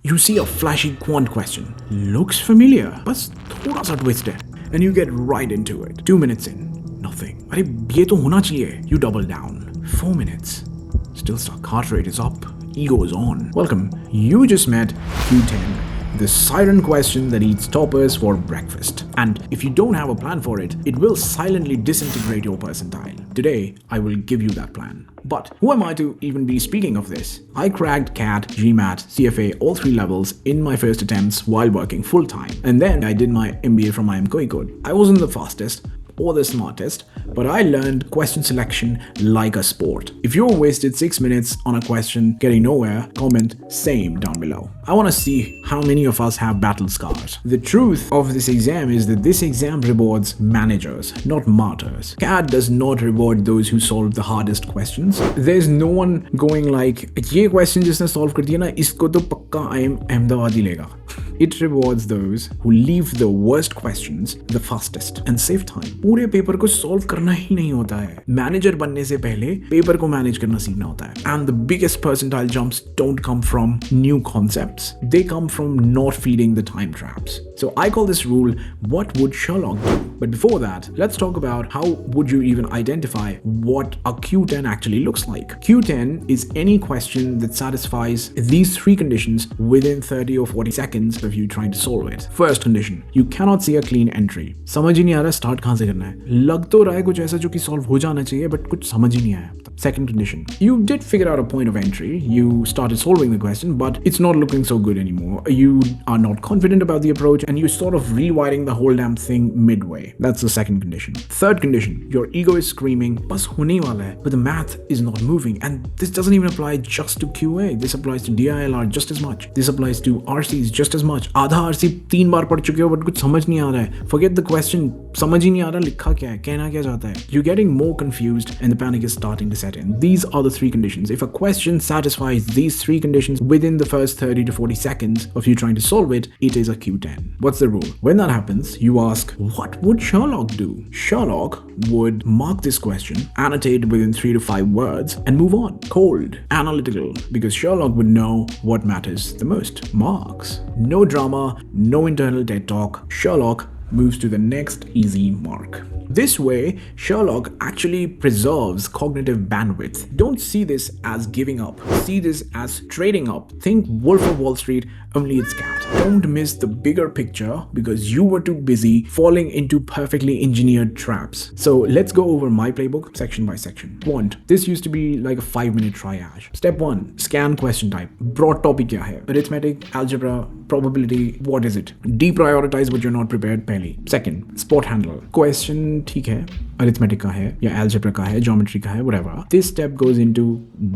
You see a flashy quant question. Looks familiar. बस थोड़ा सा twist है. And you get right into it. 2 minutes in. Nothing. अरे ये तो होना चाहिए. You double down. 4 minutes. Still stuck. Heart rate is up. Ego is on. Welcome. You just met Q10. The siren question that eats toppers for breakfast. And if you don't have a plan for it, it will silently disintegrate your percentile. Today, I will give you that plan. But who am I to even be speaking of this? I cracked CAT, GMAT, CFA, all 3 levels in my first attempts while working full-time. And then I did my MBA from IIM Kozhikode. I wasn't the fastest or the smartest, but I learned question selection like a sport. If you wasted 6 minutes on a question getting nowhere, comment same down below. I want to see how many of us have battle scars. The truth of this exam is that this exam rewards managers, not martyrs. CAT does not reward those who solve the hardest questions. There's no one going like, ये question जिसने solve कर दिया ना, इसको तो पक्का IIM Ahmedabad ही लेगा. It rewards those who leave the worst questions the fastest and save time. पूरे पेपर को सॉल्व करना ही नहीं होता है. मैनेजर बनने से पहले पेपर को मैनेज करना सीखना होता है. And the biggest percentile jumps don't come from new concepts. They come from not feeding the time traps. So I call this rule, what would Sherlock do? But before that, let's talk about how would you even identify what a Q10 actually looks like. Q10 is any question that satisfies these 3 conditions within 30 or 40 seconds of you trying to solve it. First condition, you cannot see a clean entry. समझ ही नहीं आ रहा start कहाँ से करना है. लग तो रहा है कुछ ऐसा जो कि solve हो जाना चाहिए, but कुछ समझ ही नहीं आया. Second condition, you did figure out a point of entry. You started solving the question, but it's not looking so good anymore. You are not confident about the approach, and you're sort of rewiring the whole damn thing midway. That's the second condition. Third condition, your ego is screaming, बस होने वाला है, but the math is not moving. And this doesn't even apply just to QA. This applies to DILR just as much. This applies to RCs just as much. आधा RC 3 बार पढ़ चुके हो, but कुछ समझ नहीं आ रहा है. Forget the question. समझ ही नहीं आ रहा लिखा क्या है, कहना क्या चाहता है. You're getting more confused, and the panic is starting to set in. These are the 3 conditions. If a question satisfies these 3 conditions within the first 30 to 40 seconds of you trying to solve it, it is a Q10. What's the rule? When that happens, you ask, what would Sherlock do? Sherlock would mark this question, annotate within 3 to 5 words, and move on. Cold, analytical, because Sherlock would know what matters the most. Marks. No drama, no internal TED talk. Sherlock moves to the next easy mark. This way, Sherlock actually preserves cognitive bandwidth. Don't see this as giving up. See this as trading up. Think Wolf of Wall Street, only it's CAT. Don't miss the bigger picture because you were too busy falling into perfectly engineered traps. So let's go over my playbook section by section. Quant. This used to be like a 5-minute triage. Step 1. Scan question type. Broad topic kya hai? Arithmetic, algebra, probability, what is it? Deprioritize what you're not prepared पहले. Second. Spot handler. Question ठीक है, arithmetic का है या algebra का है, geometry का है, whatever. This step goes into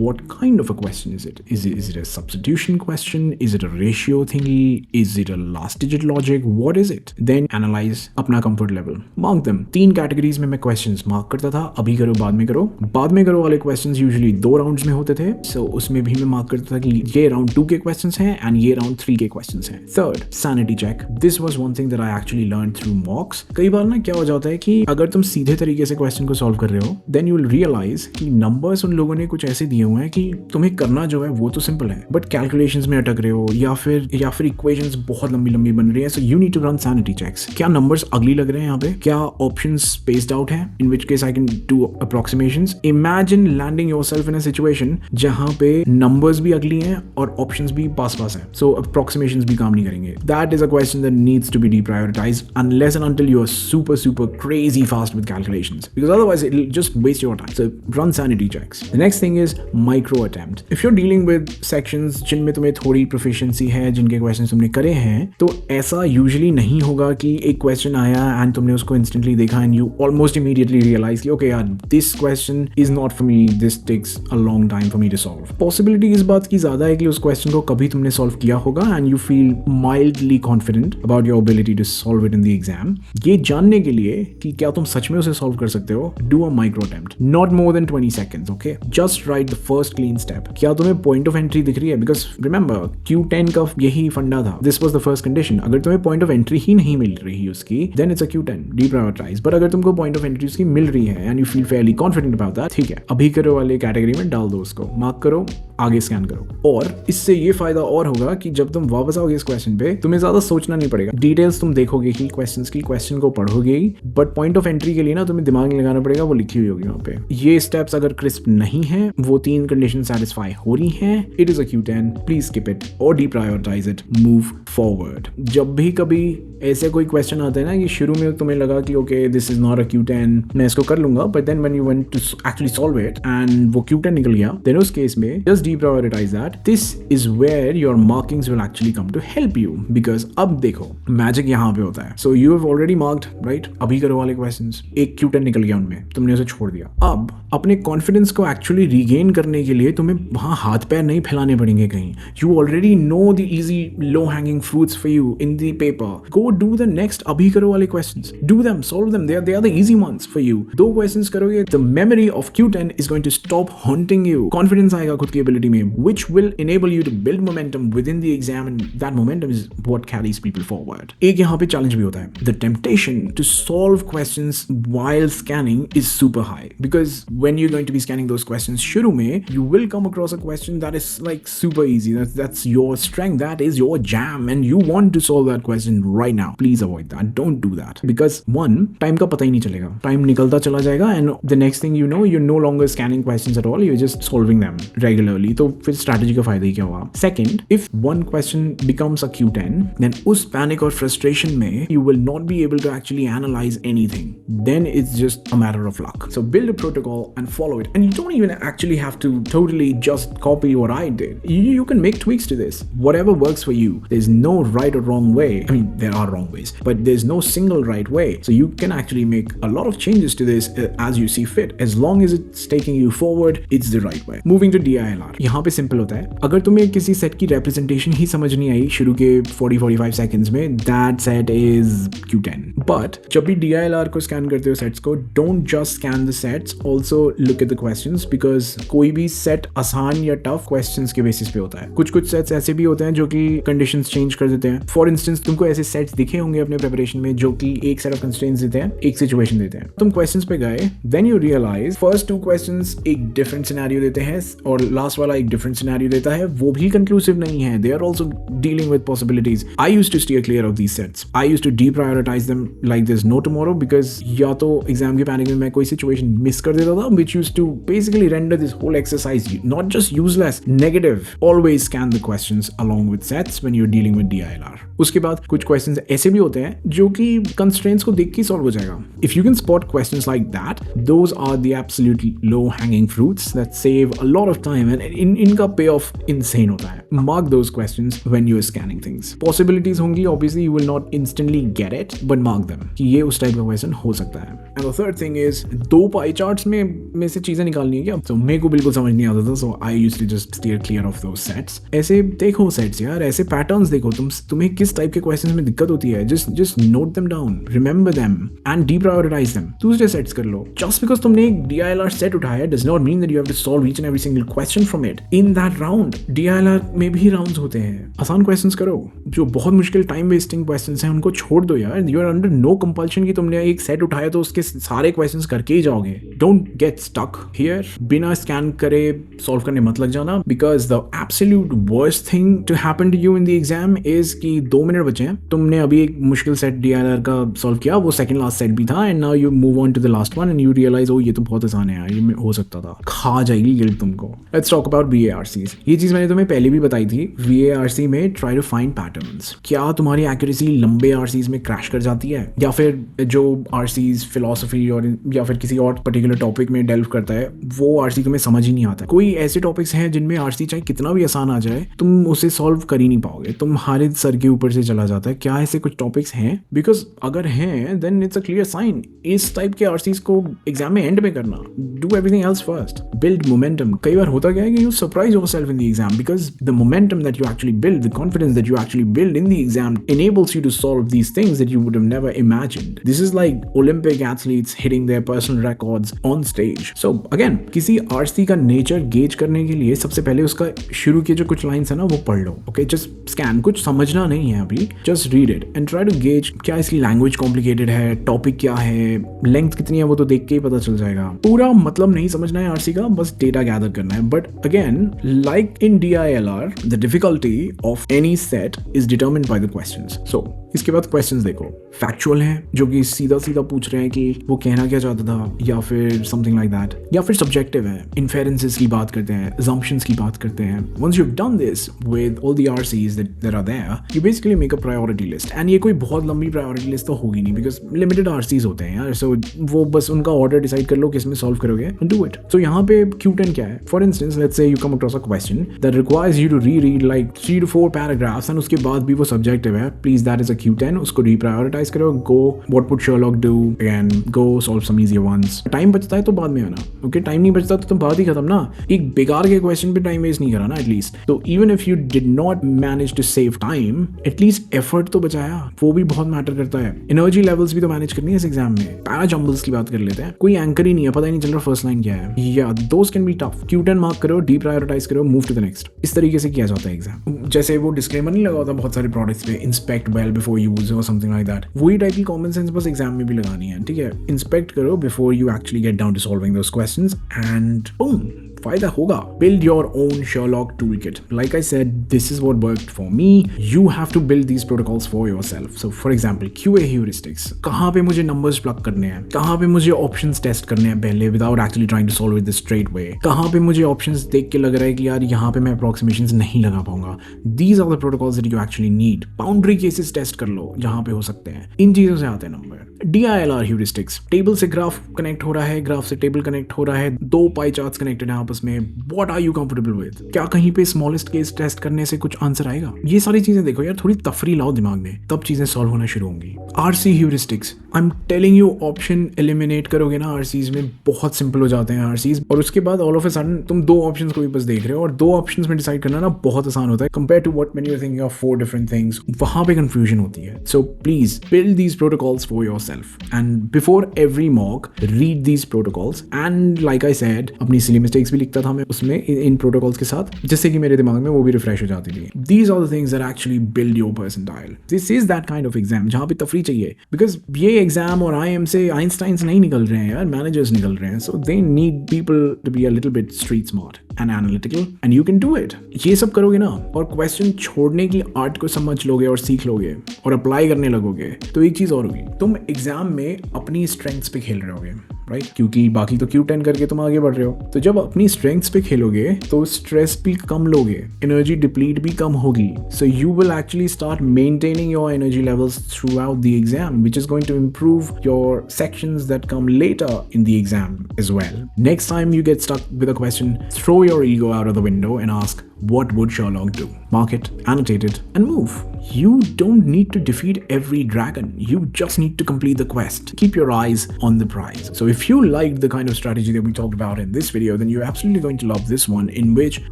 what kind of a question is it? Is it a substitution question? Is it a ratio thingy? Is it a last digit logic? What is it? Then analyze अपना comfort level. Mark them. 3 categories में मैं questions mark करता था. अभी करो, बाद में करो. बाद में करो वाले questions usually 2 rounds में होते थे. So उसमें भी मैं mark करता था कि ये round 2 के questions हैं and ये round 3 के questions हैं. Third, sanity check. This was one thing that I actually learned through mocks. कई बार ना क्या हो जाता है कि अगर तुम सीधे तरीके से क्वेश्चन को सॉल्व कर रहे हो, देन यू विल रियलाइज कि नंबर्स उन लोगों ने कुछ ऐसे दिए हुए हैं कि तुम्हें करना जो है वो तो सिंपल है, बट कैलकुलेशंस में अटक रहे हो या फिर इक्वेशंस बहुत लंबी लंबी बन रही है. So you need to run sanity checks. क्या नंबर्स अगली लग रहे हैं यहाँ पे? क्या ऑप्शंस स्पेस्ड आउट हैं? In which case I can do approximations. Imagine landing yourself in a situation जहां पे नंबर्स भी अगली हैं और ऑप्शंस भी पास है, सो अप्रोक्सीमेशंस भी काम नहीं करेंगे. That is a question that needs to be deprioritized unless and until you are super crazy fast with calculations, because otherwise it'll just waste your time. So run sanity checks. The next thing is micro attempt. If you're dealing with sections जिनमें तुम्हें थोड़ी proficiency है, जिनके questions तुमने करे हैं, तो ऐसा usually नहीं होगा कि एक question आया and तुमने उसको instantly देखा and you almost immediately realize कि okay यार this question is not for me, this takes a long time for me to solve. Possibility इस बात की ज़्यादा है कि उस question को कभी तुमने solve किया होगा and you feel mildly confident about your ability to solve it in the exam. ये जानने के लिए कि क्या तुम सच में उसे solve सॉल्व कर सकते हो, do a micro attempt, not more than 20 seconds, okay? Just write the first clean step. क्या तुम्हें पॉइंट ऑफ एंट्री दिख रही है? बिकॉज रिमेंबर Q10 का यही फंडा था, this was the first condition. अगर तुम्हें पॉइंट ऑफ एंट्री ही नहीं मिल रही उसकी, then it's a Q10, deprioritize. But अगर तुमको पॉइंट ऑफ एंट्री उसकी मिल रही है and you feel fairly confident about that, ठीक है, अभी करो वाले कैटेगरी में डाल दो उसको, मार्क करो, आगे स्कैन करो. और इससे ये फायदा और होगा कि जब तुम वापस आओगे इस क्वेश्चन पे, तुम्हें ज्यादा सोचना नहीं पड़ेगा. डिटेल्स तुम देखोगे ही क्वेश्चन को पढ़ोगे ही, बट पॉइंट ऑफ एंट्री के लिए ना तुम्हें दिमाग नहीं लगाना पड़ेगा, वो लिखी हुई होगी वहाँ पे. ये स्टेप्स अगर क्रिस्प नहीं है, वो 3 कंडीशन सेटिस्फाई हो रही हैं, it is a Q10, please skip it और deprioritize it, मूव फॉरवर्ड. जब भी कभी ऐसे कोई क्वेश्चन आते हैं ना कि शुरू में तुम्हें लगा कि okay this is not a Q10, मैं इसको कर लूंगा, but then when you want to actually solve it and वो Q10 निकल गया, देन उस केस में just deprioritize that. This is where your markings will actually come to help you, because अब देखो मैजिक यहाँ पे होता है. So you have already marked, right? अभी करो वाले क्वेश्चंस, एक Q10 निकल गया उनमें, तुमने उसे छोड़ दिया. अब अपने कॉन्फिडेंस को एक्चुअली रीगेन करने के लिए तुम्हें वहाँ हाथ पैर नहीं फैलाने पड़ेंगे कहीं. You already know the easy low hanging fruits for you in the paper. Go do the next अभी करो वाले questions. Do them, solve them. They are the easy ones for you. 2 questions करोगे, the memory of Q10 is going to stop haunting you. Confidence आएगा खुद की ability में, which will enable you to build momentum within the exam, and that momentum is what carries people forward. एक यहाँ पे challenge भी होता है. The temptation to solve questions while scanning is super high, because when you're going to be scanning those questions शुरू में, you will come across a question that is like super easy. That's your strength. That is your jam, and you want to solve that question right now. Please avoid that. Don't do that, because one, time का पता ही नहीं चलेगा. Time निकलता चला जाएगा, and the next thing you know, you're no longer scanning questions at all. You're just solving them regularly. तो फिर strategy का फायदा ही क्या हुआ? Second, if one question becomes a Q10, then उस panic और frustration में you will not be able to actually analyze anything. Then it's just a matter of luck. So build a protocol and follow it, and you don't even actually have to totally just copy what I did. You can make tweaks to this. Whatever works for you. There's no right or wrong way. I mean, there are wrong ways, but there's no single right way. So you can actually make a lot of changes to this as you see fit. As long as it's taking you forward, it's the right way. Moving to DILR. यहाँ पे simple होता है. अगर तुम्हें किसी set की representation ही समझ नहीं आई शुरू के 40-45 seconds में, that set is Q10. But जब भी DILR को स्कैन करते हो सेट्स को, don't just scan the sets. Also look at the questions, because कोई भी सेट आसान या टफ क्वेश्चंस के बेसिस पे होता है. कुछ सेट्स ऐसे भी होते हैं जो कि कंडीशंस चेंज कर देते हैं. फॉर इंस्टेंस तुमको ऐसे सेट्स दिखे होंगे अपने प्रिपरेशन में जो कि एक सेट ऑफ कंस्ट्रेंट्स देते हैं, एक सिचुएशन देते हैं. तुम क्वेश्चंस पे गए, then you realise first 2 questions एक डिफरेंट सिनेरियो देते हैं और लास्ट वाला एक डिफरेंट सिनेरियो देता है. वो भी कंक्लूसिव नहीं है. They are also dealing with possibilities. I used to steer clear of these sets. आई यूज्ड टू deprioritize them like there's no tomorrow, because या तो एग्जाम के पैनिक में मैं कोई सिचुएशन मिस कर देता था, which used to basically render this whole exercise not just useless, negative. Always scan the questions along with sets when you're dealing with DILR. उसके बाद कुछ क्वेश्चंस ऐसे भी होते हैं जो कि कंस्ट्रेंट्स को देख के सॉल्व हो जाएगा. If you can spot questions like that, those are the absolutely low hanging fruits that save a lot of time, and इनका payoff insane होता है. Mark those questions when you're scanning things. Possibilities होंगी, obviously you will not instantly get it, but mark them कि ये उस type का question हो सकता है. And the third thing is, 2 pie charts में से चीजें निकालनी है क्या? तो मेरे को बिल्कुल समझ नहीं आता था, so I used to just steer clear of those sets. ऐसे देखो सेट्स यार, ऐसे पैटर्न्स देखो. तुम्हें किस टाइप के क्वेश्चंस में दिक्कत होती है, just note them down, remember them and deprioritize them. दूसरे सेट्स कर लो. Just because तुमने एक DILR सेट उठाया does not mean that you have to solve each and every single question from it in that round. DILR में भी rounds होते हैं. आसान क्वेश्चंस करो. जो बहुत मुश्किल टाइम वेस्टिंग क्वेश्चंस हैं उनको छोड़ दो यार. You are under no compulsion कि तुमने एक सेट उठाया तो उसके सारे क्वेश्चंस करके ही जाओगे. Don't get stuck here. बिना स्कैन करे सॉल्व करने मत लग जाना, because the absolute worst thing to happen to you in the exam is कि 2 मिनट बचे हैं, तुमने अभी एक मुश्किल सेट DILR का सॉल्व किया, वो सेकंड लास्ट सेट भी था, and now you move on to the last one and you realize oh ये तो बहुत आसान है यार, ये हो सकता था. खा जाएगी गिल्ट तुमको. Let's talk about VARCs. ये चीज मैंने तुम्हें पहले भी बताई थी. VARC में ट्राई टू फाइंड पैटर्न्स. क्या तुम्हारी एक्यूरेसी लंबे RCs में क्रैश कर जाती है, या फिर जो RCs फिलोसफी और या फिर किसी और पर्टिकुलर टॉपिक में डेल्व करता है वो RC तुम्हें समझ ही नहीं आता. कोई ऐसे टॉपिक्स हैं जिनमें RC चाहे कितना भी आसान आ जाए तुम उसे सॉल्व कर ही नहीं पाओगे, तुम्हारे सर के ऊपर से चला जाता है. क्या ऐसे कुछ टॉपिक्स हैं? बिकॉज अगर हैं then it's a clear sign. इस टाइप के RCs को एग्जाम में एंड में करना. Do everything else first. Build momentum. कई बार होता क्या है कि you surprise yourself in the exam, because the momentum that you actually build, the confidence that you actually build in the exam enables you to solve these things that you would have never imagined. This is like Olympic athletes hitting their personal records on stage. So again, किसी RC का nature gauge करने के लिए सबसे पहले उसका शुरू के जो कुछ लाइन्स है ना वो पढ़ लो. ओके, जस्ट स्कैन, कुछ समझना नहीं है अभी, just read it and try to gauge क्या इसकी लैंग्वेज कॉम्प्लिकेटेड है, टॉपिक क्या है, लेंथ कितनी है, वो तो देख के ही पता चल जाएगा. पूरा मतलब नहीं समझना है RC का, बस डेटा गैदर करना है. But again, like in DILR, the difficulty of any set is determined by the questions. So इसके बाद क्वेश्चंस देखो, फैक्चुअल हैं जो कि सीधा सीधा पूछ रहे हैं कि वो कहना क्या चाहता था, या फिर समथिंग लाइक दैट, या फिर सब्जेक्टिव है, इन्फेरेंसेस की बात करते हैं, assumptions की बात करते हैं. Once you have done this with all the RCs that are there, you basically make a priority list. And ये कोई बहुत लंबी प्रायोरिटी लिस्ट तो होगी नहीं, बिकॉज लिमिटेड RCs होते हैं यार. सो वो बस उनका ऑर्डर डिसाइड कर लो किस में सॉल्व करोगे एंड डू इट. सो यहाँ पे Q10 क्या है? For instance, let's say you come across a question that requires you to read like 3 to 4 paragraphs and उसके बाद भी वो सब्जेक्टिव है. Please, that is a Q10. उसको रिप्रायोरिटाइज करो. Go, what would Sherlock do? Again, go solve some easier ones. Time बचता है तो बाद में आना. ओके, टाइम नहीं बचता तो तुम बात ही खत्म ना. एक बेकार के क्वेश्चन पे टाइम वेस्ट नहीं करा ना एटलीस्ट. तो even if you did not manage to save time, at least effort तो बचाया. वो भी बहुत मैटर करता है. एनर्जी लेवल्स भी तो मैनेज करनी है इस एग्जाम में. पैरा जंबल्स की बात कर लेते हैं. कोई एंकर ही नहीं है, पता ही नहीं चल रहा फर्स्ट लाइन क्या है. या those can be tough. Q10 mark करो, डिप्रायोरिटाइज करो, मूव टू द नेक्स्ट. इस तरीके से किया जाता है एग्जाम. जैसे वो डिस्क्लेमर नहीं लगा होता बहुत सारे प्रोडक्ट्स पे, इंस्पेक्ट वेल बिफोर यूज और समथिंग लाइक दैट. वही टाइप की कॉमन सेंस बस एग्जाम में भी लगानी है. ठीक है, इंस्पेक्ट करो before you actually get down to solving those questions and boom, फायदा होगा. Build your own Sherlock toolkit. Like I said, this is what worked for me. You have to build these protocols for yourself. So for example, QA heuristics. कहाँ पे मुझे numbers plug करने हैं, कहाँ पे मुझे options test करने हैं पहले without actually trying to solve it the straight way, कहाँ पे मुझे options देख के लग रहा है कि यार यहाँ पे मैं approximations नहीं लगा पाऊंगा. These are the protocols that you actually need. Boundary cases test कर लो जहाँ पे हो सकते हैं. इन चीज़ों से आते हैं नंबर. DILR heuristics. टेबल से ग्राफ कनेक्ट हो रहा है, ग्राफ से टेबल कनेक्ट हो रहा है, 2 पाई चार्ट्स कनेक्टेड हैं आपस में. What are you comfortable with? क्या कहीं पे स्मॉलेस्ट केस टेस्ट करने से कुछ आंसर आएगा? ये सारी चीजें देखो यार, थोड़ी तफरी लाओ दिमाग में, तब चीजें सॉल्व होना शुरू होंगी. RC heuristics. I am telling you, option eliminate करोगे ना RCs में, बहुत सिंपल हो जाते हैं RCs. और उसके बाद ऑल ऑफ अ सडन तुम 2 ऑप्शंस को भी बस देख रहे हो, और 2 ऑप्शंस में डिसाइड करना ना बहुत आसान होता है compare to what when you are thinking of 4 different things. वहां पे कंफ्यूजन होती है. So please build these protocols for yourself and before every mock read these protocols. And like I said, अपनी सिली मिस्टेक्स भी लिखता था मैं उसमें इन प्रोटोकॉल्स के साथ, जिससे कि मेरे दिमाग में वो भी रिफ्रेश हो जाती थी. These are the things that actually build your percentile. This is that kind of exam जहां पे तफरी चाहिए, बिकॉज ये एग्जाम और IIM से आइंस्टाइंस नहीं निकल रहे हैं यार, मैनेजर्स निकल रहे हैं. So they need people to be a little bit street smart and analytical, and you can do it. ये सब करोगे ना, और क्वेश्चन छोड़ने की आर्ट को समझ लोगे और सीख लोगे और अप्लाई करने लगोगे, तो एक चीज और होगी, तुम एग्जाम में अपनी स्ट्रेंथ्स पे खेल रहे होगे, राइट? क्योंकि बाकी तो Q10 करके तुम आगे बढ़ रहे हो. तो जब अपनी स्ट्रेंथ्स पे खेलोगे तो स्ट्रेस भी कम लोगे, एनर्जी डिप्लीट भी कम होगी. So you will actually start maintaining your energy levels through out the exam, which is going to improve your sections that come later in the exam as well. Next time you get stuck with a question, throw your ego out of the window and ask, what would Sherlock do? Mark it, annotate it, and move. You don't need to defeat every dragon. You just need to complete the quest. Keep your eyes on the prize. So if you liked the kind of strategy that we talked about in this video, then you're absolutely going to love this one, in which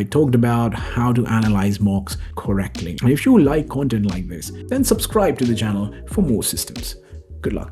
I talked about how to analyze mocks correctly. And if you like content like this, then subscribe to the channel for more systems. Good luck.